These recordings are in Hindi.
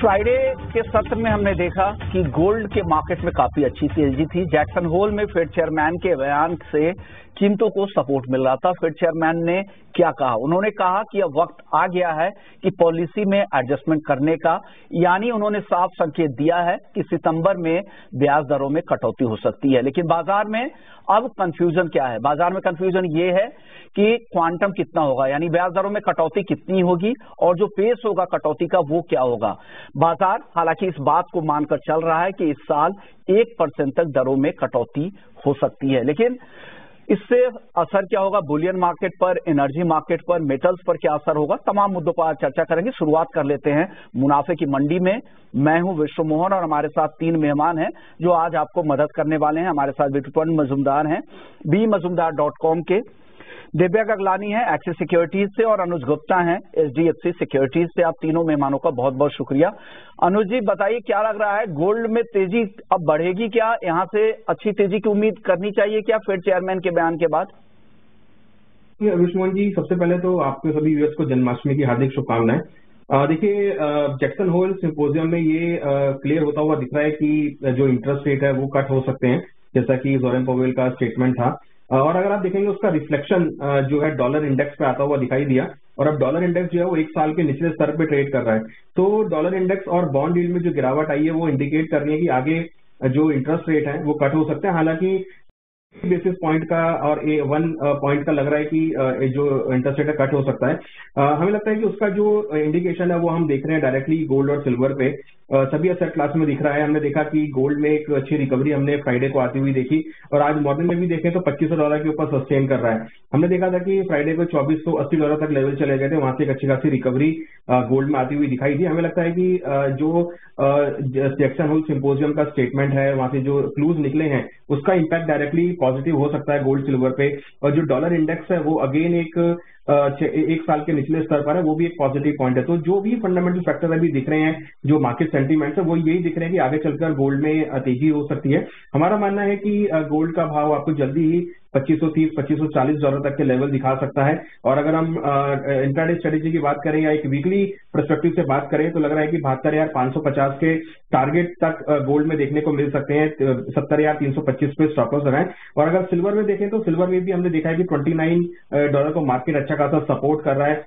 फ्राइडे के सत्र में हमने देखा कि गोल्ड के मार्केट में काफी अच्छी तेजी थी। जैक्सन होल में फेड चेयरमैन के बयान से कीमतों को सपोर्ट मिल रहा था। फेड चेयरमैन ने क्या कहा? उन्होंने कहा कि अब वक्त आ गया है कि पॉलिसी में एडजस्टमेंट करने का, यानी उन्होंने साफ संकेत दिया है कि सितंबर में ब्याज दरों में कटौती हो सकती है। लेकिन बाजार में अब कंफ्यूजन क्या है? बाजार में कंफ्यूजन ये है कि क्वांटम कितना होगा, यानी ब्याज दरों में कटौती कितनी होगी और जो पेस होगा कटौती का वो क्या होगा। बाजार हालांकि इस बात को मानकर चल रहा है कि इस साल 1% तक दरों में कटौती हो सकती है, लेकिन इससे असर क्या होगा बुलियन मार्केट पर, एनर्जी मार्केट पर, मेटल्स पर क्या असर होगा, तमाम मुद्दों पर आज चर्चा करेंगे। शुरुआत कर लेते हैं मुनाफे की मंडी में। मैं हूं विश्व मोहन और हमारे साथ तीन मेहमान हैं जो आज आपको मदद करने वाले हैं। हमारे साथ विपुल मजूमदार हैं bmazumdar.com के, दिव्या गगलानी है एक्सिस सिक्योरिटीज से और अनुज गुप्ता हैं HDFC सिक्योरिटीज से। आप तीनों मेहमानों का बहुत बहुत शुक्रिया। अनुज जी बताइए, क्या लग रहा है गोल्ड में तेजी अब बढ़ेगी क्या? यहाँ से अच्छी तेजी की उम्मीद करनी चाहिए क्या फेड चेयरमैन के बयान के बाद? विष्णुमोहन जी, सबसे पहले तो आपके सभी व्यूअर्स को जन्माष्टमी की हार्दिक शुभकामनाएं। देखिए, जैक्सन होल सिंपोजियम में ये क्लियर होता हुआ दिख रहा है कि जो इंटरेस्ट रेट है वो कट हो सकते हैं, जैसा कि जोरेन पॉवेल का स्टेटमेंट था। और अगर आप देखेंगे उसका रिफ्लेक्शन जो है डॉलर इंडेक्स पे आता हुआ दिखाई दिया, और अब डॉलर इंडेक्स जो है वो एक साल के निचले स्तर पे ट्रेड कर रहा है। तो डॉलर इंडेक्स और बॉन्ड यील्ड में जो गिरावट आई है वो इंडिकेट कर रही है कि आगे जो इंटरेस्ट रेट है वो कट हो सकते हैं। हालांकि बेसिस पॉइंट का और 1 पॉइंट का लग रहा है कि जो इंटरेस्ट रेट है कट हो सकता है। हमें लगता है कि उसका जो इंडिकेशन है वो हम देख रहे हैं डायरेक्टली गोल्ड और सिल्वर पे, सभी असेट क्लास में दिख रहा है। हमने देखा कि गोल्ड में एक अच्छी रिकवरी हमने फ्राइडे को आती हुई देखी, और आज मॉर्निंग में भी देखें तो $2500 के ऊपर सस्टेन कर रहा है। हमने देखा था कि फ्राइडे को $2480 तक लेवल चले गए थे, वहां से एक अच्छी खासी रिकवरी गोल्ड में आती हुई दिखाई दी। हमें लगता है कि जो जैक्सन होल सिंपोजियम का स्टेटमेंट है, वहां से जो क्लूज निकले हैं उसका इम्पैक्ट डायरेक्टली पॉजिटिव हो सकता है गोल्ड सिल्वर पे। और जो डॉलर इंडेक्स है वो अगेन एक साल के निचले स्तर पर है, वो भी एक पॉजिटिव पॉइंट है। तो जो भी फंडामेंटल फैक्टर अभी दिख रहे हैं, जो मार्केट सेंटीमेंट्स है, वो यही दिख रहे हैं कि आगे चलकर गोल्ड में तेजी हो सकती है। हमारा मानना है कि गोल्ड का भाव आपको जल्दी ही $2530-2540 तक के लेवल दिखा सकता है। और अगर हम इंट्राडे स्ट्रेटेजी की बात करें या एक वीकली पर्सपेक्टिव से बात करें तो लग रहा है कि 72,550 के टारगेट तक गोल्ड में देखने को मिल सकते हैं। 70,325 पे स्टॉप लॉस लगाएं। और अगर सिल्वर में देखें तो सिल्वर में भी हमने देखा है कि $29 को मार्केट अच्छा खासा सपोर्ट कर रहा है।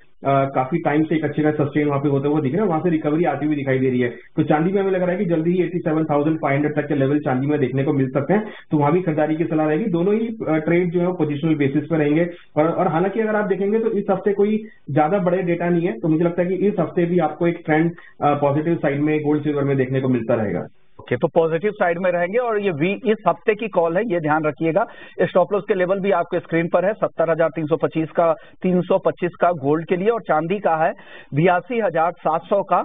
काफी टाइम से एक अच्छे का सस्टेन वहां पे होते हुए दिख रहा है, वहां से रिकवरी आती हुई दिखाई दे रही है। तो चांदी में हमें लग रहा है कि जल्दी ही 87,500 तक के लेवल चांदी में देखने को मिल सकते हैं, तो वहां भी खरीदारी की सलाह रहेगी। दोनों ही ट्रेड जो है पोजिशनल बेसिस पे रहेंगे। और हालांकि अगर आप देखेंगे तो इस हफ्ते कोई ज्यादा बड़े डेटा नहीं है, तो मुझे लगता है कि इस हफ्ते भी आपको एक ट्रेंड पॉजिटिव साइड में गोल्ड सिल्वर में देखने को मिलता रहेगा। ओके, तो पॉजिटिव साइड में रहेंगे और ये इस हफ्ते की कॉल है, ये ध्यान रखिएगा। स्टॉप लॉस के लेवल भी आपके स्क्रीन पर है, 70,325 का गोल्ड के लिए, और चांदी का है 82,700 का।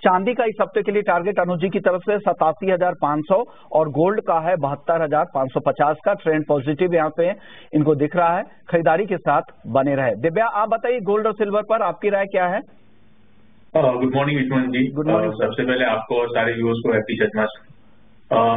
चांदी का इस हफ्ते के लिए टारगेट अनुज जी की तरफ से 87,500 और गोल्ड का है 72,550 का। ट्रेंड पॉजिटिव यहाँ पे इनको दिख रहा है, खरीदारी के साथ बने रहे। दिव्या, आप बताइए गोल्ड और सिल्वर पर आपकी राय क्या है? Good morning Vishnu ji. Good morning. सबसे पहले आपको और सारे व्यूअर्स को हैप्पी जन्माष्टमी।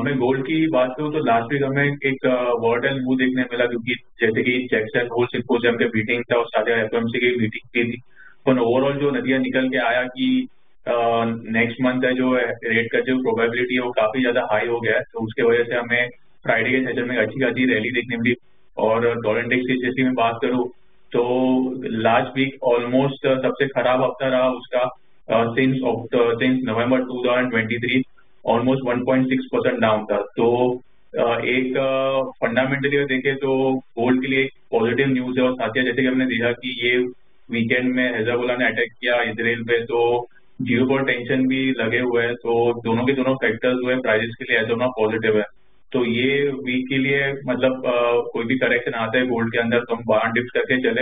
मैं गोल्ड की बात करूं तो लास्ट वीक हमें एक वॉलेटाइल मूव देखने मिला, क्योंकि जैसे कि जैक्सन होल सिंपोजियम के मीटिंग था और साथ ही FOMC की मीटिंग की थी। तो ओवरऑल जो नतीजा निकल के आया कि नेक्स्ट मंथ है जो रेट का जो प्रोबेबिलिटी है वो काफी ज्यादा हाई हो गया है, तो उसके वजह से हमें फ्राइडे के सेशन में अच्छी खासी रैली देखने मिली। और डॉलर इंडेक्स की स्थिति में बात करूं तो लास्ट वीक ऑलमोस्ट सबसे खराब हफ्ता रहा उसका सिंस नवंबर 2023, ऑलमोस्ट 1.6% डाउन था। तो एक फंडामेंटली देखें तो गोल्ड के लिए एक पॉजिटिव न्यूज है। और साथ ही जैसे कि हमने देखा कि ये वीकेंड में हिजबुल्लाह ने अटैक किया इसराइल पे, तो जियोपॉलिटिकल टेंशन भी लगे हुए हैं, तो दोनों के दोनों फैक्टर्स जो है प्राइसेस के लिए एज ऑफ नाउ पॉजिटिव है। तो ये वीक के लिए मतलब कोई भी करेक्शन आता है गोल्ड के अंदर तो हम बाहर डिप्स करके चले।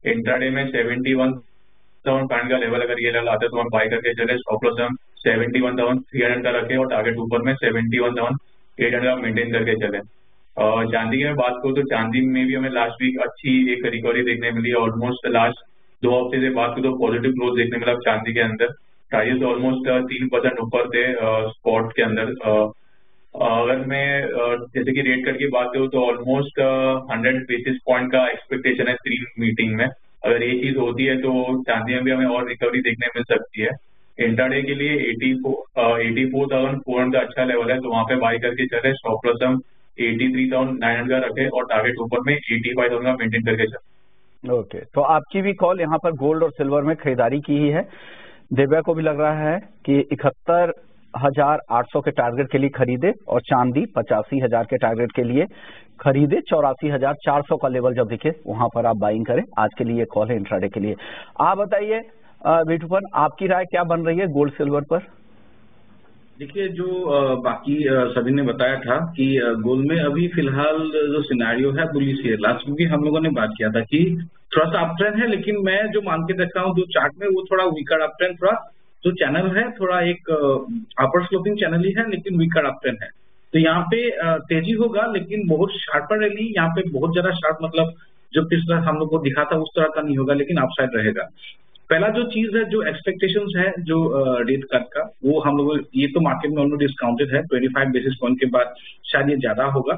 इंट्राडे में 71,000 का लेवल अगर ये लेवल आता है तो हम बाय करके चले। स्टॉप लॉस हम 71,300 का रखे और टारगेट ऊपर में 71,800 का मेंटेन करके चले। चांदी की मैं बात करूँ तो चांदी में भी हमें लास्ट वीक अच्छी एक रिकवरी देखने मिली। ऑलमोस्ट लास्ट 2 हफ्ते से बात करूँ तो पॉजिटिव ग्रोथ देखने मिला चांदी के अंदर। प्राइस ऑलमोस्ट 3% ऊपर थे स्पॉट के अंदर। अगर मैं जैसे कि रेट कट की बात करूँ तो ऑलमोस्ट 100 बेसिस पॉइंट का एक्सपेक्टेशन है 3 मीटिंग में। अगर ये चीज होती है तो चांदी में भी हमें और रिकवरी देखने मिल सकती है। इंट्राडे के लिए 84,400 अच्छा लेवल है, तो वहां पे बाई करके चले। स्टॉप लॉस हम 83,900 का रखे और टारगेट ऊपर में 85,000 का मेंटेन करके चले। ओके, तो आपकी भी कॉल यहाँ पर गोल्ड और सिल्वर में खरीदारी की ही है। दिव्या को भी लग रहा है कि 71,800 के टारगेट के लिए खरीदे और चांदी 85,000 के टारगेट के लिए खरीदे। 84,400 का लेवल जब दिखे वहां पर आप बाइंग करें। आज के लिए कॉल है इंट्राडे के लिए। आप बताइए विठुपन, आपकी राय क्या बन रही है गोल्ड सिल्वर पर? देखिए, जो बाकी सभी ने बताया था कि गोल्ड में अभी फिलहाल जो सिनेरियो है बुलिश है। लास्ट में भी हम लोगों ने बात किया था कि थोड़ा सा अप ट्रेंड है, लेकिन मैं जो मान के देखता हूँ जो चार्ट में वो थोड़ा वीकर अप ट्रेंड, थोड़ा जो चैनल है थोड़ा एक अपर स्लोपिंग चैनल ही है, लेकिन वीकर अप ट्रेंड है। तो यहाँ पे तेजी होगा, लेकिन बहुत शार्पर रैली, यहाँ पे बहुत ज्यादा शार्प मतलब जो पिछला हम लोग को दिखा था उस तरह का नहीं होगा, लेकिन अपसाइड रहेगा। पहला जो चीज है, जो एक्सपेक्टेशंस है जो रेट कट का, वो हम लोग ये तो मार्केट में ऑलरेडी डिस्काउंटेड है। 25 बेसिस पॉइंट के बाद शायद ये ज्यादा होगा।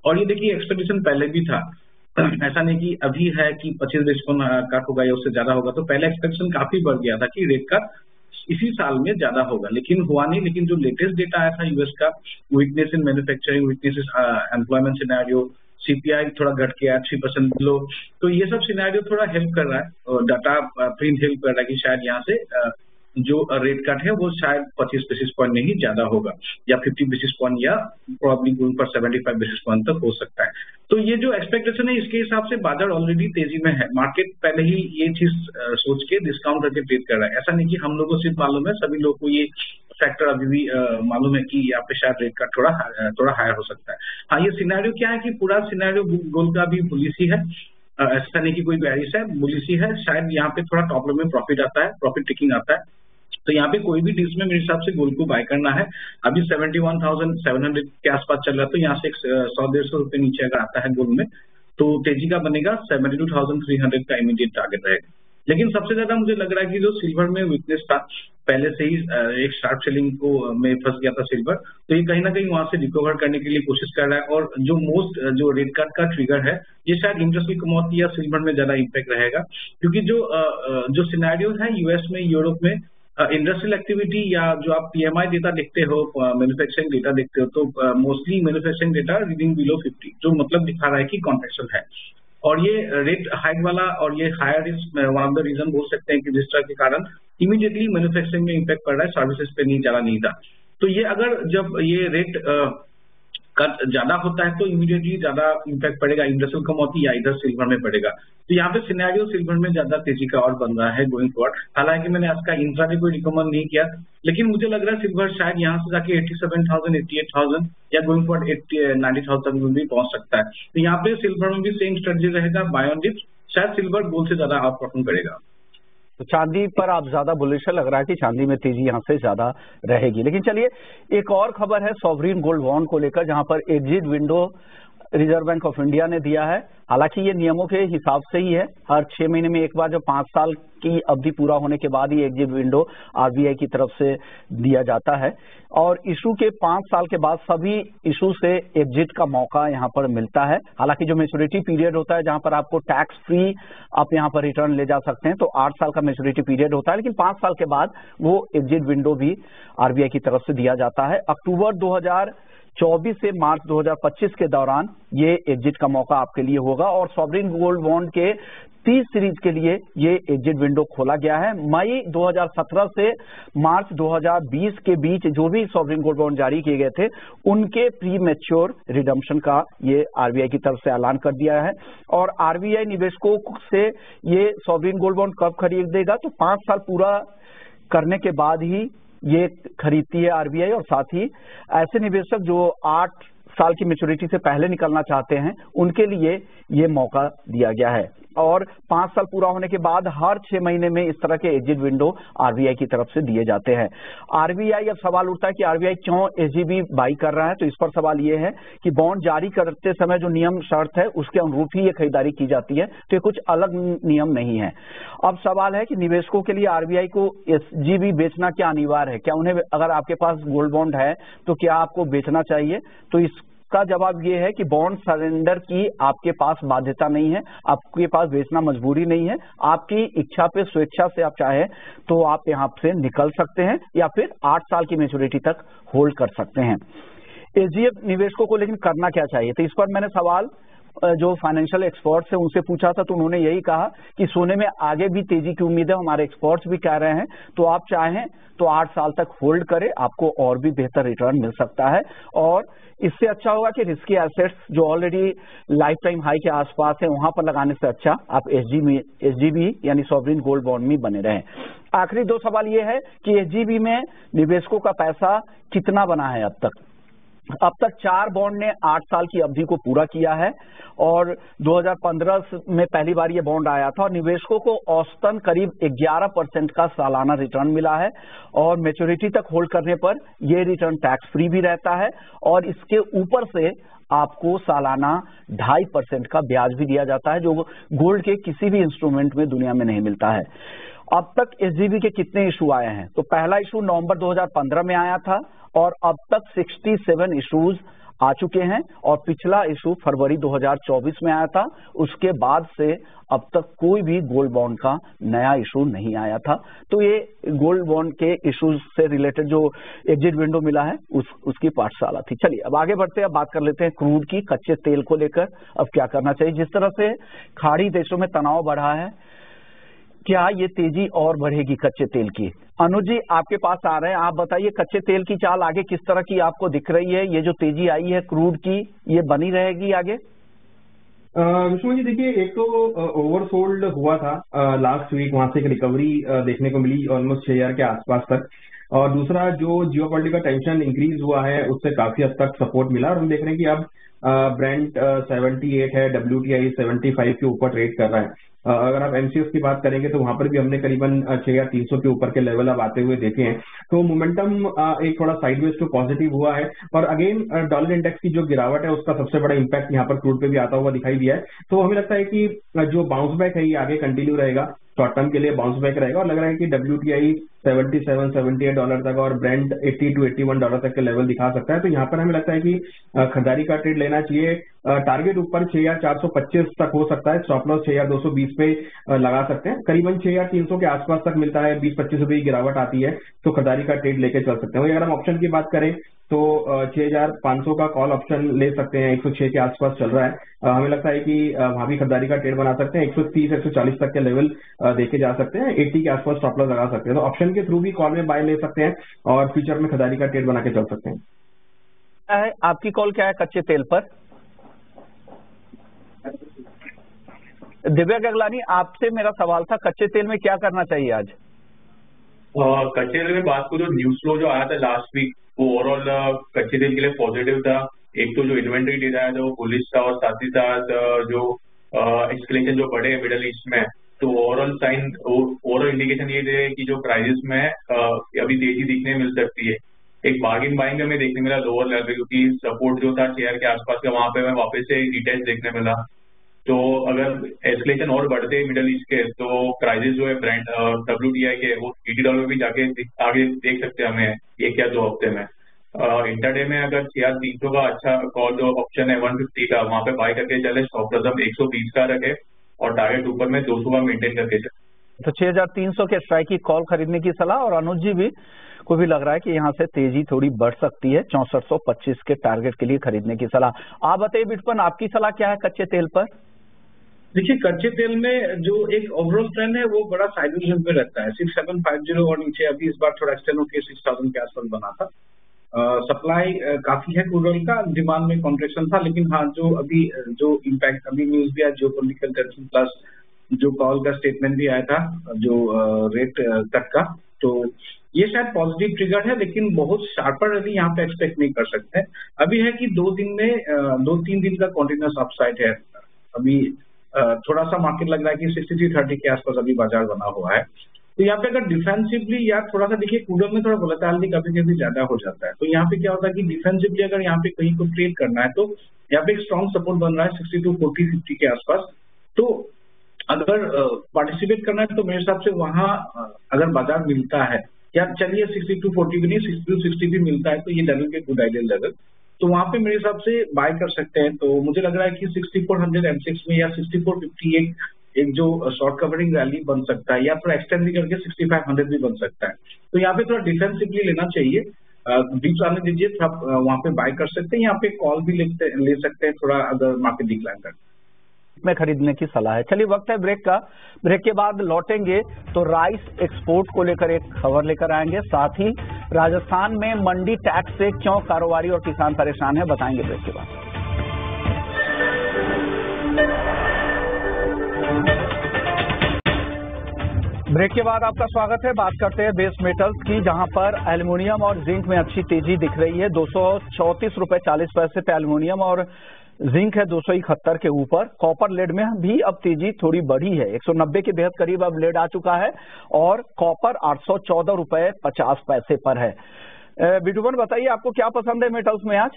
और ये देखिए एक्सपेक्टेशन पहले भी था, ऐसा नहीं कि अभी है कि 25 बेसिस पॉइंट कट होगा या उससे ज्यादा होगा। तो पहले एक्सपेक्टेशन काफी बढ़ गया था कि रेट कट इसी साल में ज्यादा होगा, लेकिन हुआ नहीं। लेकिन जो लेटेस्ट डेटा आया था यूएस का, weakness in manufacturing, weakness in employment scenario, CPI थोड़ा घट के 3% बिलो, तो ये सब सिनेरियो थोड़ा हेल्प कर रहा है और डाटा प्रिंट हेल्प कर रहा है कि शायद यहाँ से जो रेट कट है वो शायद 25 बेसिस पॉइंट नहीं ज्यादा होगा, या 50 बेसिस पॉइंट, या प्रॉब्ली गोइंग पर 75 बेसिस पॉइंट तक हो सकता है। तो ये जो एक्सपेक्टेशन है, इसके हिसाब से बाजार ऑलरेडी तेजी में है। मार्केट पहले ही ये चीज सोच के डिस्काउंट करके ट्रेड कर रहा है। ऐसा नहीं कि हम लोग को सिर्फ मालूम है, सभी लोग को ये फैक्टर अभी भी मालूम है कि यहाँ पे शायद रेट कट थोड़ा हायर हो सकता है। हाँ, ये सिनेरियो क्या है कि पूरा सिनेरियो गोल्ड का भी बुलिश ही है। ऐसा नहीं कि कोई बेयरिश है, बुलिश ही है। शायद यहाँ पे थोड़ा टॉप लो में प्रॉफिट आता है, प्रॉफिट टेकिंग आता है। तो यहाँ पे कोई भी डील्स में मेरे हिसाब से गोल्ड को बाय करना है। अभी 71,700 के आसपास चल रहा है, तो यहाँ से 100-150 रुपए नीचे अगर आता है गोल्ड में तो तेजी का बनेगा। 72,300 का इमीडिएट टारगेट रहेगा। लेकिन सबसे ज्यादा मुझे लग रहा है कि जो सिल्वर में वीकनेस था, पहले से ही एक शार्प सेलिंग को में फंस गया था सिल्वर, तो ये कहीं ना कहीं वहां से रिकवर करने के लिए कोशिश कर रहा है। और जो जो रेट कट का ट्रिगर है, ये शायद इंडस्ट्रियल कमोडिटी या सिल्वर में ज्यादा इम्पैक्ट रहेगा, क्योंकि जो सिनेरियो है यूएस में, यूरोप में इंडस्ट्रियल एक्टिविटी या जो आप पीएमआई डेटा देखते हो, मैन्युफैक्चरिंग डेटा देखते हो, तो mostly manufacturing data reading below 50, जो मतलब दिखा रहा है कि कॉन्ट्रैक्शन है। और ये रेट हाइक वाला और ये higher is one of the reason बोल सकते हैं कि जिस तरह के कारण इमीडिएटली मैन्युफैक्चरिंग में इम्पैक्ट पड़ रहा है, सर्विसेज पे नहीं ज्यादा नहीं था। तो ये अगर जब ये रेट कट ज्यादा होता है तो इमीडिएटली ज्यादा इम्पैक्ट पड़ेगा इंडस्ट्रियल कमोडिटी या इधर सिल्वर में पड़ेगा। तो यहाँ पे सिनेरियो सिल्वर में ज्यादा तेजी का और बन रहा है गोइंग फॉरवर्ड। हालांकि मैंने आज का इंट्राडे कोई रिकमेंड नहीं किया, लेकिन मुझे लग रहा है सिल्वर शायद यहाँ से जाके 87,000, 88,000 या गोइंग फॉरवर्ड 90,000 तक भी पहुंच सकता है। तो यहाँ पे सिल्वर में भी सेम स्ट्रेटजी रहेगा, बाय ऑन डिप्स। शायद सिल्वर गोल्ड से ज्यादा आउट परफॉर्म करेगा। तो चांदी पर आप ज्यादा बुलिश लग रहा है कि चांदी में तेजी यहाँ से ज्यादा रहेगी। लेकिन चलिए, एक और खबर है सॉवरिन गोल्ड बॉन्ड को लेकर, जहां पर exit window reserve bank of India ने दिया है। हालांकि ये नियमों के हिसाब से ही है, हर 6 महीने में एक बार, जो 5 साल की अवधि पूरा होने के बाद ही एग्जिट विंडो आरबीआई की तरफ से दिया जाता है। और इशू के 5 साल के बाद सभी इशू से एग्जिट का मौका यहाँ पर मिलता है। हालांकि जो मैच्योरिटी पीरियड होता है, जहाँ पर आपको टैक्स फ्री आप यहाँ पर रिटर्न ले जा सकते हैं, तो 8 साल का मैच्योरिटी पीरियड होता है। लेकिन 5 साल के बाद वो एग्जिट विंडो भी आरबीआई की तरफ से दिया जाता है। अक्टूबर 2024 से मार्च 2025 के दौरान ये एग्जिट का मौका आपके लिए होगा। और सॉवरिन गोल्ड बॉन्ड के 30 सीरीज के लिए ये एग्जिट विंडो खोला गया है। मई 2017 से मार्च 2020 के बीच जो भी सॉवरिन गोल्ड बॉन्ड जारी किए गए थे, उनके प्री मैच्योर रिडम्पशन का ये आरबीआई की तरफ से ऐलान कर दिया है। और आरबीआई निवेशकों से ये सॉवरिन गोल्ड बॉन्ड कब खरीदेगा, तो 5 साल पूरा करने के बाद ही ये खरीदती है आरबीआई। और साथ ही ऐसे निवेशक जो 8 साल की मैच्योरिटी से पहले निकलना चाहते हैं, उनके लिए ये मौका दिया गया है। और 5 साल पूरा होने के बाद हर 6 महीने में इस तरह के एग्जिट विंडो आरबीआई की तरफ से दिए जाते हैं। आरबीआई, अब सवाल उठता है कि आरबीआई क्यों एसजीबी बाई कर रहा है, तो इस पर सवाल ये है कि बॉन्ड जारी करते समय जो नियम शर्त है उसके अनुरूप ही ये खरीदारी की जाती है, तो ये कुछ अलग नियम नहीं है। अब सवाल है कि निवेशकों के लिए आरबीआई को एसजीबी बेचना क्या अनिवार्य है? क्या उन्हें, अगर आपके पास गोल्ड बॉन्ड है तो क्या आपको बेचना चाहिए? तो इस इसका जवाब ये है कि बॉन्ड सरेंडर की आपके पास बाध्यता नहीं है, आपके पास बेचना मजबूरी नहीं है, आपकी इच्छा पे स्वेच्छा से आप चाहे तो आप यहाँ से निकल सकते हैं या फिर 8 साल की मैच्योरिटी तक होल्ड कर सकते हैं। एसजीएफ निवेशकों को लेकिन करना क्या चाहिए, तो इस पर मैंने सवाल जो फाइनेंशियल एक्सपर्ट्स हैं उनसे पूछा था, तो उन्होंने यही कहा कि सोने में आगे भी तेजी की उम्मीद है, हमारे एक्सपर्ट्स भी कह रहे हैं, तो आप चाहें तो 8 साल तक होल्ड करें, आपको और भी बेहतर रिटर्न मिल सकता है। और इससे अच्छा होगा कि रिस्की एसेट्स जो ऑलरेडी लाइफ टाइम हाई के आसपास है वहां पर लगाने से अच्छा आप एसजीबी यानी सॉवरिन गोल्ड बॉन्ड में बने रहें। आखिरी 2 सवाल ये है कि एसजीबी में निवेशकों का पैसा कितना बना है अब तक 4 बॉन्ड ने 8 साल की अवधि को पूरा किया है और 2015 में पहली बार ये बॉन्ड आया था और निवेशकों को औसतन करीब 11% का सालाना रिटर्न मिला है और मैच्योरिटी तक होल्ड करने पर ये रिटर्न टैक्स फ्री भी रहता है और इसके ऊपर से आपको सालाना 2.5% का ब्याज भी दिया जाता है जो गोल्ड के किसी भी इंस्ट्रूमेंट में दुनिया में नहीं मिलता है। अब तक एसजीबी के कितने इशू आए हैं, तो पहला इशू नवंबर 2015 में आया था और अब तक 67 इशूज आ चुके हैं और पिछला इशू फरवरी 2024 में आया था। उसके बाद से अब तक कोई भी गोल्ड बॉन्ड का नया इशू नहीं आया था। तो ये गोल्ड बॉन्ड के इशूज से रिलेटेड जो एग्जिट विंडो मिला है उसकी पाठशाला थी। चलिए अब आगे बढ़ते हैं, अब बात कर लेते हैं क्रूड की, कच्चे तेल को लेकर अब क्या करना चाहिए। जिस तरह से खाड़ी देशों में तनाव बढ़ा है, क्या ये तेजी और बढ़ेगी कच्चे तेल की? अनुज जी आपके पास आ रहे हैं, आप बताइए कच्चे तेल की चाल आगे किस तरह की आपको दिख रही है? ये जो तेजी आई है क्रूड की, ये बनी रहेगी आगे? विष्णु जी देखिए, एक तो ओवरसोल्ड हुआ था लास्ट वीक, वहां से एक रिकवरी देखने को मिली ऑलमोस्ट 6000 के आसपास तक, और दूसरा जो जियोपॉलिटिकल टेंशन इंक्रीज हुआ है उससे काफी हद तक सपोर्ट मिला और हम देख रहे हैं कि अब ब्रेंट 78 है, WTI 75 के ऊपर ट्रेड कर रहा है। अगर आप एमसीएक्स की बात करेंगे तो वहां पर भी हमने करीबन 6300 के ऊपर के लेवल अब आते हुए देखे हैं। तो मोमेंटम एक थोड़ा साइडवेज टू पॉजिटिव हुआ है और अगेन डॉलर इंडेक्स की जो गिरावट है उसका सबसे बड़ा इंपैक्ट यहाँ पर क्रूड पे भी आता हुआ दिखाई दिया है। तो हमें लगता है कि जो बाउंस बैक है ये आगे कंटिन्यू रहेगा, शॉर्ट टर्म के लिए बाउंस बैक रहेगा और लग रहा है कि WTI 77-78 डॉलर तक और ब्रेंट 80 to 81 डॉलर तक के लेवल दिखा सकता है। तो यहाँ पर हमें लगता है कि खरीदारी का ट्रेड लेना चाहिए। टारगेट ऊपर 6425 तक हो सकता है, स्टॉप लॉस 6220 पे लगा सकते हैं, करीबन 6300 के आसपास तक मिलता है, 20-25 रुपए की गिरावट आती है तो खरीदारी का ट्रेड लेके चल सकते हैं। वही अगर हम ऑप्शन की बात करें तो 6500 का कॉल ऑप्शन ले सकते हैं, 106 के आसपास चल रहा है। हमें लगता है कि वहां भी खरीदारी का ट्रेड बना सकते हैं, 130-140 तक के लेवल देखे जा सकते हैं, 80 के आसपास स्टॉप लॉस लगा सकते हैं। तो ऑप्शन के थ्रू भी कॉल में बाय ले सकते हैं और फ्यूचर में खरीदारी का ट्रेड बना के चल सकते हैं। आपकी कॉल क्या है कच्चे तेल पर? दिव्या गगलानी आपसे मेरा सवाल था, कच्चे तेल में क्या करना चाहिए आज? कच्चे तेल में बात करूं, न्यूज फ्लो जो आया था लास्ट वीक वो ओवरऑल कच्चे तेल के लिए पॉजिटिव था। एक तो जो इन्वेंट्री डेटा आया था वो बुलिश था और साथ ही साथ जो एस्केलेशन जो बढ़े मिडल ईस्ट में, तो ओवरऑल इंडिकेशन ये थे कि जो प्राइजेस में अभी तेजी दिखने मिल सकती है। एक बार्गेन बाइंग हमें देखने मिला लोअर लेवल पे, क्योंकि सपोर्ट जो था शेयर के आसपास का वहां पे हमें वापस से रिटेस्ट देखने मिला। तो अगर एस्केलेशन और बढ़ते हैं मिडल ईस्ट के तो प्राइजेस जो है ब्रांड WTI के वो $80 भी जाके आगे देख सकते हैं हमें एक या 2 हफ्ते में। इंटरडे में अगर 6300 का अच्छा कॉल जो ऑप्शन है 150 का, वहां पे बाय करके चले, स्टॉप लॉस हम 120 का रखे और टारगेट ऊपर में 200 का मेंटेन करके चले। तो 6300 के स्ट्राइक की कॉल खरीदने की सलाह, और अनुज जी भी को भी लग रहा है कि यहाँ से तेजी थोड़ी बढ़ सकती है, 6425 के टारगेट के लिए खरीदने की सलाह। आप बताइए बिटपन, आपकी सलाह क्या है कच्चे तेल पर? देखिए कच्चे तेल में जो एक ओवरऑल ट्रेंड है वो बड़ा साइड में रहता है, 6750 और नीचे अभी इस बार थोड़ा एक्सटेंड होकर 6000 के आसपास बना था। सप्लाई काफी है क्रूड ऑयल का, डिमांड में कॉन्ट्रेक्शन था, लेकिन हाँ जो अभी जो इम्पैक्ट अभी न्यूज भी आया जियोपॉलिटिकल टेंशन प्लस जो कॉल का स्टेटमेंट भी आया था जो रेट कट का, तो ये शायद पॉजिटिव ट्रिगर है, लेकिन बहुत शार्पर रैली यहाँ पे एक्सपेक्ट नहीं कर सकते। अभी है कि 2-3 दिन का कॉन्टिन्यूस अपसाइड है। अभी थोड़ा सा मार्केट लग रहा है कि 6330 के आसपास अभी बाजार बना हुआ है। तो यहाँ पे अगर डिफेंसिवली या थोड़ा सा देखिए क्रूड ऑयल में थोड़ा वोलेटिलिटी कभी कभी ज्यादा हो जाता है, तो यहाँ पे क्या होता है कि डिफेंसिवली अगर यहाँ पे कहीं को ट्रेड करना है तो यहाँ पे एक स्ट्रॉन्ग सपोर्ट बन रहा है 6240-50 के आसपास। तो अगर पार्टिसिपेट करना है तो मेरे हिसाब से वहां अगर बाजार मिलता है या चलिए 6240 भी नहीं 6260 भी मिलता है तो ये लेवल के गुड आइडियल लेवल। तो वहां पे मेरे हिसाब से बाय कर सकते हैं। तो मुझे लग रहा है कि 6400 M6 में या 6450 एक जो शॉर्ट कवरिंग रैली बन सकता है, या थोड़ा एक्सटेंड भी करके 6500 भी बन सकता है। तो यहाँ पे थोड़ा डिफेंसिवली लेना चाहिए, डीप आने दीजिए, वहां पे बाय कर सकते हैं, यहाँ पे कॉल भी ले सकते हैं थोड़ा अगर मार्केट डिक्लाइन करता है में खरीदने की सलाह है। चलिए वक्त है ब्रेक का, ब्रेक के बाद लौटेंगे तो राइस एक्सपोर्ट को लेकर एक खबर लेकर आएंगे, साथ ही राजस्थान में मंडी टैक्स से क्यों कारोबारी और किसान परेशान है, बताएंगे ब्रेक के बाद। ब्रेक के बाद आपका स्वागत है। बात करते हैं बेस मेटल्स की, जहां पर एल्युमिनियम और जिंक में अच्छी तेजी दिख रही है। 234 रुपए 40 पैसे पे एल्युमिनियम और जिंक है 271 के ऊपर। कॉपर लेड में भी अब तेजी थोड़ी बढ़ी है, 190 के बेहद करीब अब लेड आ चुका है और कॉपर 814 रुपए 50 पैसे पर है। बिटूवन बताइए आपको क्या पसंद है मेटल्स में आज?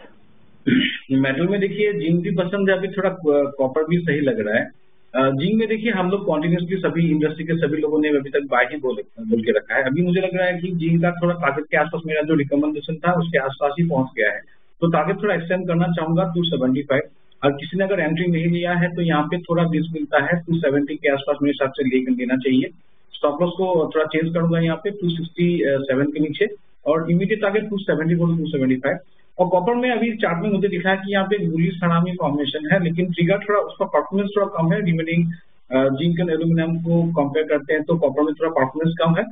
मेटल में देखिए जिंक भी पसंद है, अभी थोड़ा कॉपर भी सही लग रहा है। जिंक में देखिए हम लोग कॉन्टिन्यूसली सभी इंडस्ट्री के सभी लोगों ने अभी तक बाय ही बोल के रखा है। अभी मुझे लग रहा है कि जिंक का थोड़ा टारगेट के आसपास, मेरा जो रिकमेंडेशन था उसके आसपास ही पहुंच गया है, तो टारगेट थोड़ा एक्सटेंड करना चाहूंगा 275। और किसी ने अगर एंट्री नहीं लिया है तो यहाँ पे थोड़ा रिस्क मिलता है, 270 के आसपास मेरे हिसाब से लेना चाहिए। स्टॉप लॉस को थोड़ा चेंज करूंगा यहाँ पे 267 के नीचे, और इमीडिएट टारगेट 274 to 275। और कॉपर में अभी चार्ट में मुझे दिखा है कि यहाँ पे बुलिश सनामी फॉर्मेशन है, लेकिन ट्रिगर थोड़ा उसका परफॉर्मेंस थोड़ा कम है। रिमेनिंग जिंक एंड एल्यूमिनियम को कंपेयर करते हैं तो कॉपर में थोड़ा परफॉर्मेंस कम है।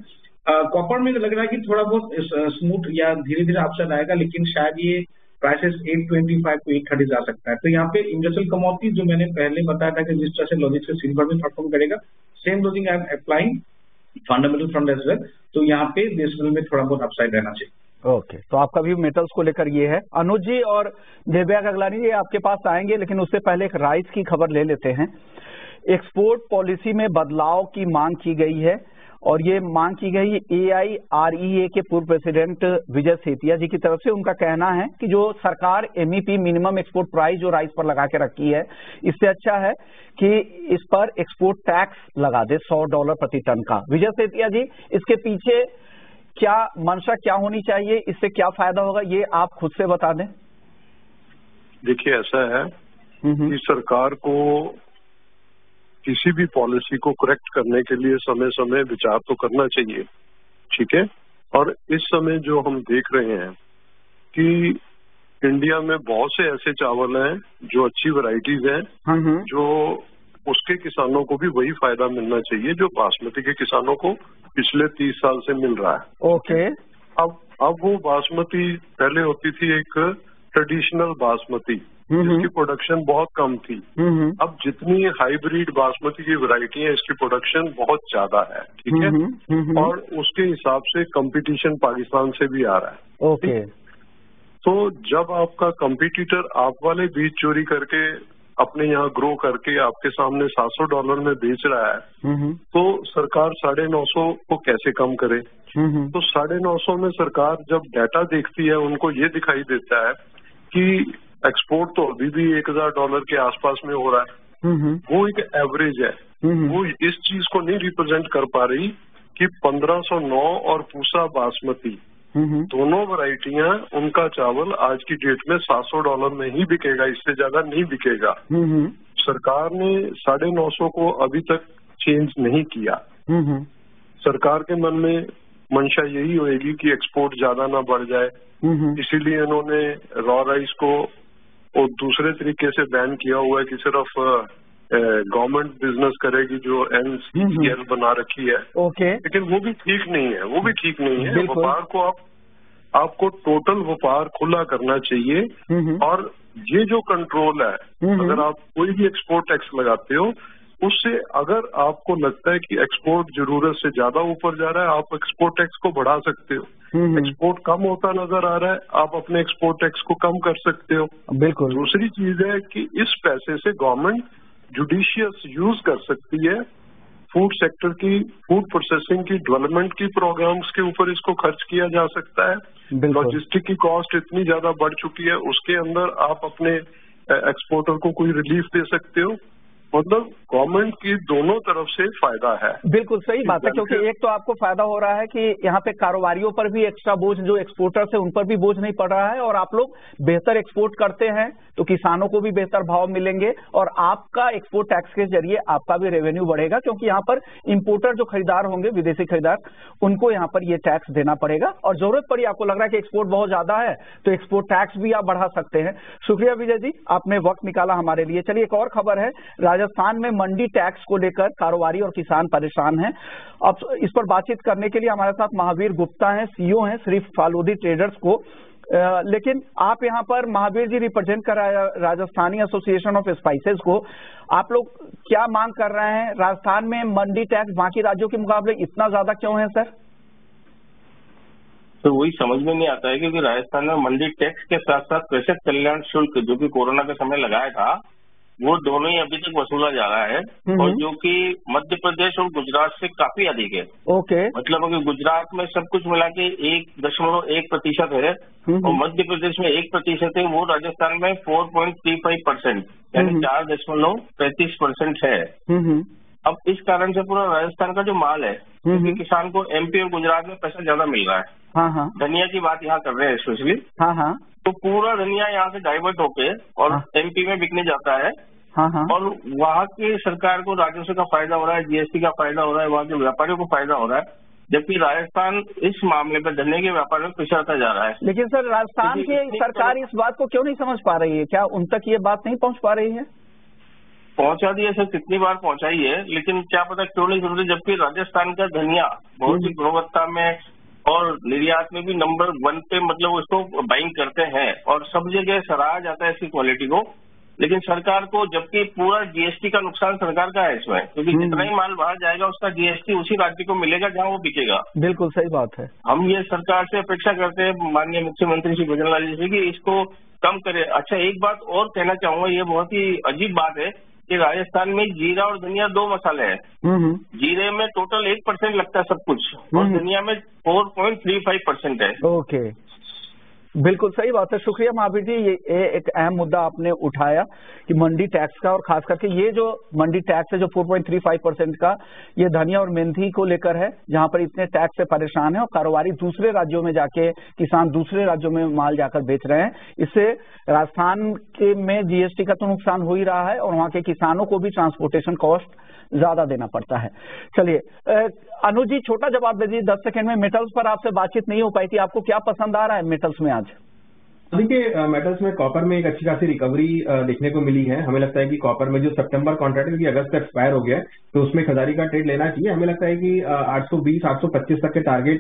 कॉपर में लग रहा है कि थोड़ा बहुत स्मूथ या धीरे धीरे अपसाइड आएगा, लेकिन शायद ये प्राइसेस 825 to 830 जा सकता है। तो यहाँ पे इंडस्ट्रियल कमोडिटी जो मैंने पहले बताया था कि जिस तरह से लॉजिक से सिल्वर में परफॉर्म करेगा, same logic I am applying fundamental front as well. तो यहाँ पे बेस में थोड़ा बहुत अपसाइड रहना चाहिए। ओके, तो आपका भी मेटल्स को लेकर ये है। अनुज जी और देव्या गगलानी जी आपके पास आएंगे, लेकिन उससे पहले एक राइस की खबर ले लेते हैं। एक्सपोर्ट पॉलिसी में बदलाव की मांग की गई है, और ये मांग की गई AIREA के पूर्व प्रेसिडेंट विजय सेतिया जी की तरफ से। उनका कहना है कि जो सरकार MEP मिनिमम एक्सपोर्ट प्राइस जो राइस पर लगा के रखी है, इससे अच्छा है कि इस पर एक्सपोर्ट टैक्स लगा दे $100 प्रति टन का। विजय सेतिया जी, इसके पीछे क्या मंशा क्या होनी चाहिए, इससे क्या फायदा होगा, ये आप खुद से बता दें। देखिए ऐसा है कि सरकार को किसी भी पॉलिसी को करेक्ट करने के लिए समय समय विचार तो करना चाहिए, ठीक है। और इस समय जो हम देख रहे हैं कि इंडिया में बहुत से ऐसे चावल हैं जो अच्छी वैरायटीज हैं, जो उसके किसानों को भी वही फायदा मिलना चाहिए जो बासमती के किसानों को पिछले 30 साल से मिल रहा है। ओके। अब वो बासमती पहले होती थी एक ट्रेडिशनल बासमती, जिसकी प्रोडक्शन बहुत कम थी। अब जितनी हाइब्रिड बासमती की वैरायटी है, इसकी प्रोडक्शन बहुत ज्यादा है, ठीक है। और उसके हिसाब से कंपटीशन पाकिस्तान से भी आ रहा है। ओके। तो जब आपका कंपटीटर आप वाले बीज चोरी करके अपने यहाँ ग्रो करके आपके सामने $700 में बेच रहा है, तो सरकार 950 को कैसे कम करे? तो 950 में सरकार जब डाटा देखती है, उनको ये दिखाई देता है कि एक्सपोर्ट तो अभी भी $1000 के आसपास में हो रहा है। वो एक एवरेज है, वो इस चीज को नहीं रिप्रेजेंट कर पा रही कि 1509 और पूसा बासमती दोनों वैरायटियां, उनका चावल आज की डेट में $700 में ही बिकेगा, इससे ज्यादा नहीं बिकेगा। सरकार ने 950 को अभी तक चेंज नहीं किया। सरकार के मन में मंशा यही होगी कि एक्सपोर्ट ज्यादा ना बढ़ जाए, इसीलिए इन्होंने रॉ राइस को और दूसरे तरीके से बैन किया हुआ है कि सिर्फ गवर्नमेंट बिजनेस करेगी जो NCL बना रखी है। ओके। लेकिन वो भी ठीक नहीं है, वो भी ठीक नहीं है। व्यापार को आपको टोटल व्यापार खुला करना चाहिए। और ये जो कंट्रोल है, अगर आप कोई भी एक्सपोर्ट टैक्स लगाते हो, उससे अगर आपको लगता है कि एक्सपोर्ट जरूरत से ज्यादा ऊपर जा रहा है, आप एक्सपोर्ट टैक्स को बढ़ा सकते हो। एक्सपोर्ट कम होता नजर आ रहा है, आप अपने एक्सपोर्ट टैक्स को कम कर सकते हो। बिल्कुल। दूसरी चीज है कि इस पैसे से गवर्नमेंट जुडिशियस यूज कर सकती है, फूड सेक्टर की, फूड प्रोसेसिंग की, डेवलपमेंट की प्रोग्राम्स के ऊपर इसको खर्च किया जा सकता है। लॉजिस्टिक की कॉस्ट इतनी ज्यादा बढ़ चुकी है, उसके अंदर आप अपने एक्सपोर्टर को कोई रिलीफ दे सकते हो। मतलब गवर्नमेंट की दोनों तरफ से फायदा है। बिल्कुल सही बात है, क्योंकि एक तो आपको फायदा हो रहा है कि यहाँ पे कारोबारियों पर भी एक्स्ट्रा बोझ, जो एक्सपोर्टर्स है उन पर भी बोझ नहीं पड़ रहा है, और आप लोग बेहतर एक्सपोर्ट करते हैं तो किसानों को भी बेहतर भाव मिलेंगे, और आपका एक्सपोर्ट टैक्स के जरिए आपका भी रेवेन्यू बढ़ेगा, क्योंकि यहाँ पर इंपोर्टर जो खरीदार होंगे, विदेशी खरीदार, उनको यहाँ पर ये टैक्स देना पड़ेगा। और जरूरत पड़ी, आपको लग रहा है कि एक्सपोर्ट बहुत ज्यादा है तो एक्सपोर्ट टैक्स भी आप बढ़ा सकते हैं। शुक्रिया विजय जी, आपने वक्त निकाला हमारे लिए। चलिए एक और खबर है, राजस्थान में मंडी टैक्स को लेकर कारोबारी और किसान परेशान हैं। अब इस पर बातचीत करने के लिए हमारे साथ महावीर गुप्ता हैं, सीईओ हैं शरीफ फालूदी ट्रेडर्स को। लेकिन आप यहाँ पर महावीर जी रिप्रेजेंट कर रहे हैं राजस्थानी एसोसिएशन ऑफ स्पाइसेस को। आप लोग क्या मांग कर रहे हैं? राजस्थान में मंडी टैक्स बाकी राज्यों के मुकाबले इतना ज्यादा क्यों है सर? तो वही समझ में नहीं आता है, क्योंकि राजस्थान में मंडी टैक्स के साथ साथ कृषक कल्याण शुल्क जो कि कोरोना के समय लगाया था, वो दोनों ही अभी तक वसूला जा रहा है, और जो कि मध्य प्रदेश और गुजरात से काफी अधिक है। ओके। मतलब अगर गुजरात में सब कुछ मिला के 1.1% है और मध्य प्रदेश में 1% है, वो राजस्थान में 4.35% यानी 4.35% है। अब इस कारण से पूरा राजस्थान का जो माल है, क्योंकि किसान को एमपी और गुजरात में पैसा ज्यादा मिल रहा है। हाँ। धनिया की बात यहाँ कर रहे हैं स्पेशली। हाँ। तो पूरा धनिया यहाँ से डाइवर्ट होके और एमपी में बिकने जाता है। हाँ। और वहाँ की सरकार को राजस्व का फायदा हो रहा है, जीएसटी का फायदा हो रहा है, वहाँ के व्यापारियों को फायदा हो रहा है, जबकि राजस्थान इस मामले पर धनिया के व्यापार में पिछड़ता जा रहा है। लेकिन सर राजस्थान की सरकार इस बात को क्यों नहीं समझ पा रही है? क्या उन तक ये बात नहीं पहुँच पा रही है? पहुंचा दी है सर, कितनी बार पहुंचाई है, लेकिन क्या पता क्यों नहीं सुन रही, जबकि राजस्थान का धनिया बहुत ही गुणवत्ता में और निर्यात में भी नंबर 1 पे, मतलब उसको बाइंग करते हैं और सब जगह सराहा जाता है इसकी क्वालिटी को। लेकिन सरकार को, जबकि पूरा जीएसटी का नुकसान सरकार का है इसमें, क्योंकि जितना ही माल बाहर जाएगा उसका जीएसटी उसी राज्य को मिलेगा जहां वो बिकेगा। बिल्कुल सही बात है। हम ये सरकार से अपेक्षा करते हैं माननीय मुख्यमंत्री श्री भजनलाल जी से कि इसको कम करे। अच्छा, एक बात और कहना चाहूंगा, ये बहुत ही अजीब बात है कि राजस्थान में जीरा और धनिया 2 मसाले हैं। जीरे में टोटल 1% लगता है सब कुछ, और धनिया में 4.35% है। ओके, बिल्कुल सही बात है। शुक्रिया महावीर जी, ये एक अहम मुद्दा आपने उठाया कि मंडी टैक्स का, और खास करके ये जो मंडी टैक्स है जो 4.35% का, ये धनिया और मेथी को लेकर है, जहां पर इतने टैक्स से परेशान है और कारोबारी दूसरे राज्यों में जाके, किसान दूसरे राज्यों में माल जाकर बेच रहे हैं। इससे राजस्थान के में जीएसटी का तो नुकसान हो ही रहा है और वहां के किसानों को भी ट्रांसपोर्टेशन कॉस्ट ज्यादा देना पड़ता है। चलिए अनुज जी, छोटा जवाब दीजिए 10 सेकंड में। मेटल्स पर आपसे बातचीत नहीं हो पाई थी, आपको क्या पसंद आ रहा है मेटल्स में आज? देखिए, मेटल्स में कॉपर में एक अच्छी खासी रिकवरी देखने को मिली है। हमें लगता है कि कॉपर में जो सितंबर कॉन्ट्रैक्ट है, क्योंकि अगस्त तक एक्सपायर हो गया है, तो उसमें खरीदारी का ट्रेड लेना चाहिए। हमें लगता है कि 820-825 तक के टारगेट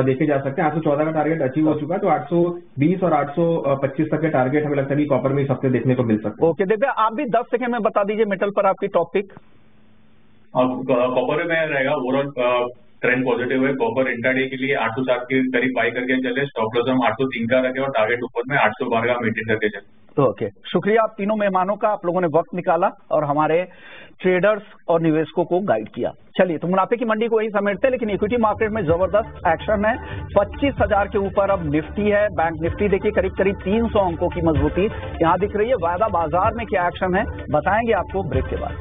देखे जा सकते हैं। 814 का टारगेट अचीव हो चुका है, तो 820 और 825 तक के टारगेट हमें लगता है कि कॉपर में इस हफ्ते देखने को मिल सकते हैं। ओके दिव्या, आप भी 10 सेकंड में बता दीजिए मेटल पर आपकी टॉपिक। कॉपर में रहेगा, ओवरऑल ट्रेंड पॉजिटिव है। कॉपर इंट्राडे के लिए 807 के करीब बाई करके चले, स्टॉप लॉस हम 803 का रखे और टारगेट ऊपर में 812 का मेंटेन करके चले। ओके, शुक्रिया आप तीनों मेहमानों का, आप लोगों ने वक्त निकाला और हमारे ट्रेडर्स और निवेशकों को गाइड किया। चलिए, तो मुनाफे की मंडी को वही समेटते हैं, लेकिन इक्विटी मार्केट में जबरदस्त एक्शन है। 25,000 के ऊपर अब निफ्टी है। बैंक निफ्टी देखिए करीब 300 अंकों की मजबूती यहाँ दिख रही है। वायदा बाजार में क्या एक्शन है बताएंगे आपको ब्रेक के बाद।